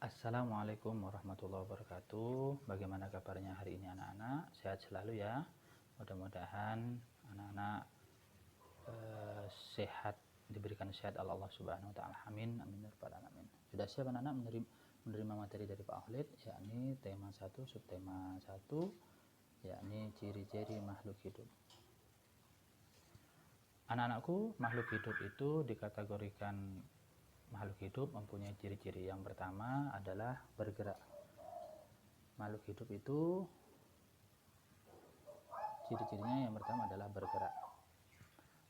Assalamualaikum warahmatullahi wabarakatuh. Bagaimana kabarnya hari ini anak-anak? Sehat selalu ya. Mudah-mudahan anak-anak sehat, diberikan sehat oleh Allah Subhanahu wa taala. Amin. Amin ya rabbal alamin. Sudah siap anak-anak menerima materi dari Pak Khalid, yakni tema 1, subtema 1, yakni ciri-ciri makhluk hidup. Anak-anakku, makhluk hidup itu dikategorikan makhluk hidup mempunyai ciri-ciri. Yang pertama adalah bergerak. Makhluk hidup itu ciri-cirinya yang pertama adalah bergerak.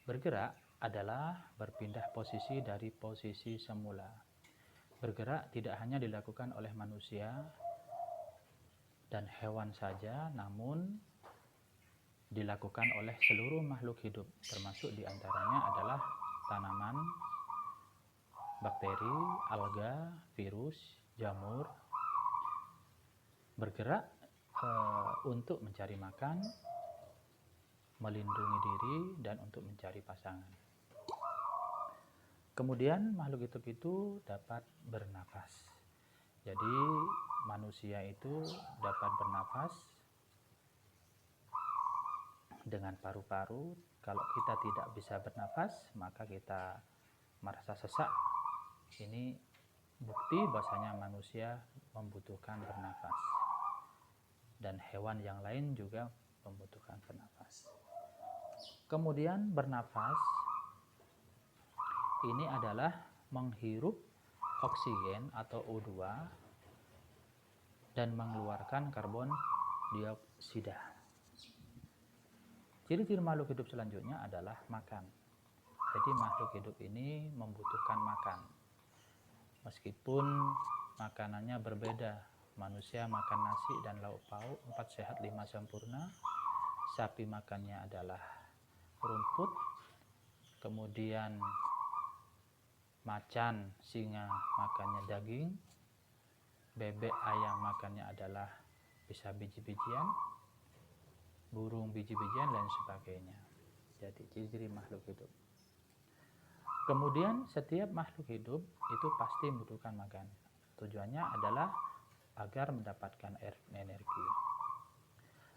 Bergerak adalah berpindah posisi dari posisi semula. Bergerak tidak hanya dilakukan oleh manusia dan hewan saja, namun dilakukan oleh seluruh makhluk hidup, termasuk diantaranya adalah tanaman, bakteri, alga, virus, jamur. Bergerak untuk mencari makan, melindungi diri, dan untuk mencari pasangan. Kemudian makhluk hidup itu dapat bernafas. Jadi manusia itu dapat bernafas dengan paru-paru. Kalau kita tidak bisa bernafas, maka kita merasa sesak. Ini bukti bahwasanya manusia membutuhkan bernafas. Dan hewan yang lain juga membutuhkan bernafas. Kemudian bernafas ini adalah menghirup oksigen atau O2 dan mengeluarkan karbon dioksida. Ciri-ciri makhluk hidup selanjutnya adalah makan. Jadi makhluk hidup ini membutuhkan makan. Meskipun makanannya berbeda. Manusia makan nasi dan lauk pauk, 4 sehat 5 sempurna. Sapi makannya adalah rumput. Kemudian macan, singa makannya daging. Bebek, ayam makannya adalah bisa biji-bijian. Burung biji-bijian dan sebagainya. Jadi ciri-ciri makhluk hidup. Kemudian setiap makhluk hidup itu pasti membutuhkan makan. Tujuannya adalah agar mendapatkan energi.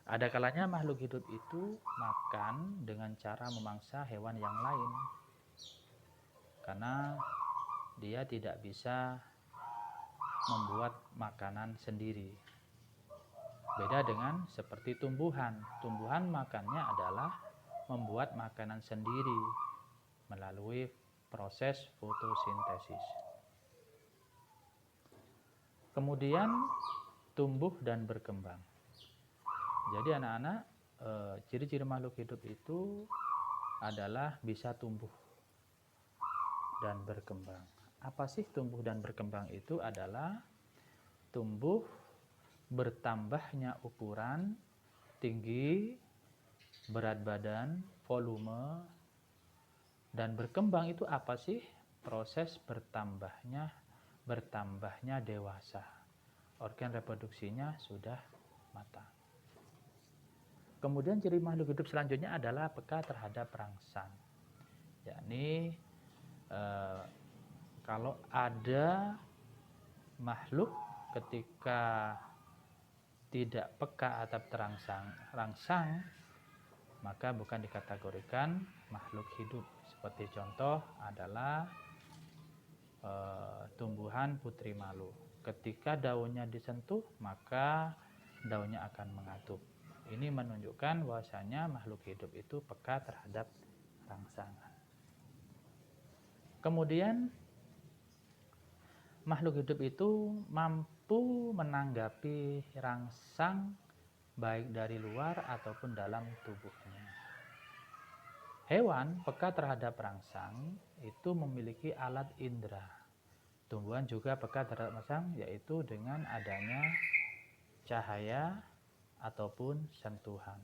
Ada kalanya makhluk hidup itu makan dengan cara memangsa hewan yang lain. Karena dia tidak bisa membuat makanan sendiri. Beda dengan seperti tumbuhan. Tumbuhan makannya adalah membuat makanan sendiri melalui proses fotosintesis. Kemudian tumbuh dan berkembang. Jadi anak-anak, ciri-ciri makhluk hidup itu adalah bisa tumbuh dan berkembang. Apa sih tumbuh dan berkembang itu? Adalah tumbuh bertambahnya ukuran, tinggi, berat badan, volume, dan berkembang itu apa sih? Proses bertambahnya dewasa. Organ reproduksinya sudah matang. Kemudian ciri makhluk hidup selanjutnya adalah peka terhadap rangsang. Yakni kalau ada makhluk ketika tidak peka atau terangsang, maka bukan dikategorikan makhluk hidup. Seperti contoh adalah tumbuhan putri malu. Ketika daunnya disentuh, maka daunnya akan mengatup. Ini menunjukkan bahwasanya makhluk hidup itu peka terhadap rangsangan. Kemudian makhluk hidup itu mampu menanggapi rangsang baik dari luar ataupun dalam tubuhnya. Hewan peka terhadap rangsang itu memiliki alat indera. Tumbuhan juga peka terhadap rangsang, yaitu dengan adanya cahaya ataupun sentuhan.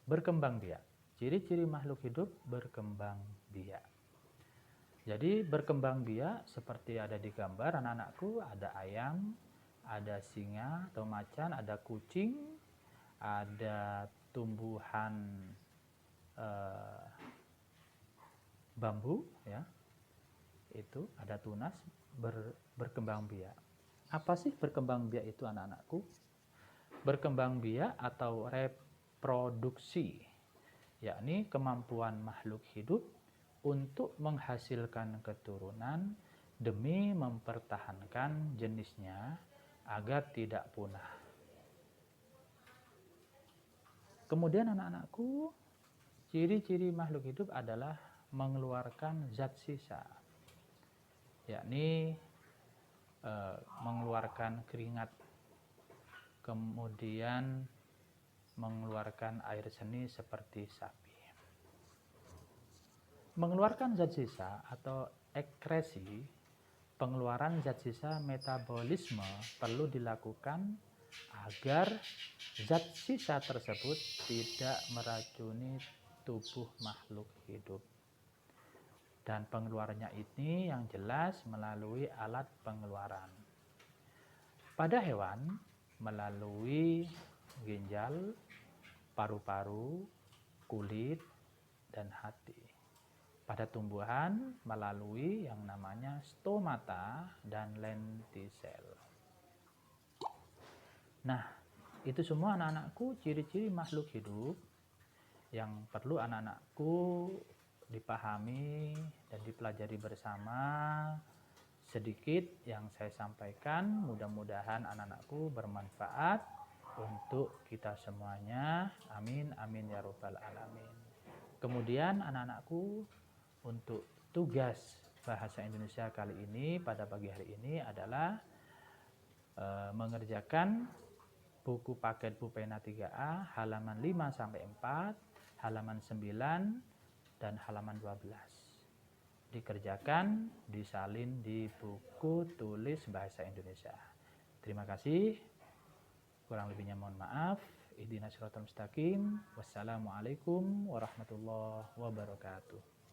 Berkembang biak. Ciri-ciri makhluk hidup berkembang biak. Jadi berkembang biak seperti ada di gambar anak-anakku, ada ayam, ada singa atau macan, ada kucing, ada tumbuhan bambu, ya. itu, ada tunas, berkembang biak. Apa sih berkembang biak itu anak-anakku? Berkembang biak atau reproduksi, yakni kemampuan makhluk hidup untuk menghasilkan keturunan demi mempertahankan jenisnya agar tidak punah. Kemudian anak-anakku, ciri-ciri makhluk hidup adalah mengeluarkan zat sisa, yakni mengeluarkan keringat, kemudian mengeluarkan air seni seperti sapi. Mengeluarkan zat sisa atau ekskresi, pengeluaran zat sisa metabolisme perlu dilakukan agar zat sisa tersebut tidak meracuni tubuh makhluk hidup. Dan pengeluarannya ini yang jelas melalui alat pengeluaran. Pada hewan melalui ginjal, paru-paru, kulit, dan hati. Pada tumbuhan melalui yang namanya stomata dan lentisel. Nah, itu semua anak-anakku ciri-ciri makhluk hidup yang perlu anak-anakku dipahami dan dipelajari bersama. Sedikit yang saya sampaikan, mudah-mudahan anak-anakku bermanfaat untuk kita semuanya. Amin, amin ya rabbal alamin. Kemudian anak-anakku, untuk tugas bahasa Indonesia kali ini pada pagi hari ini adalah mengerjakan buku paket Pupena 3A halaman 5-4, halaman 9 dan halaman 12. Dikerjakan, disalin di buku tulis bahasa Indonesia. Terima kasih. Kurang lebihnya mohon maaf. Ihdinas siratal mustaqim. Wassalamualaikum warahmatullahi wabarakatuh.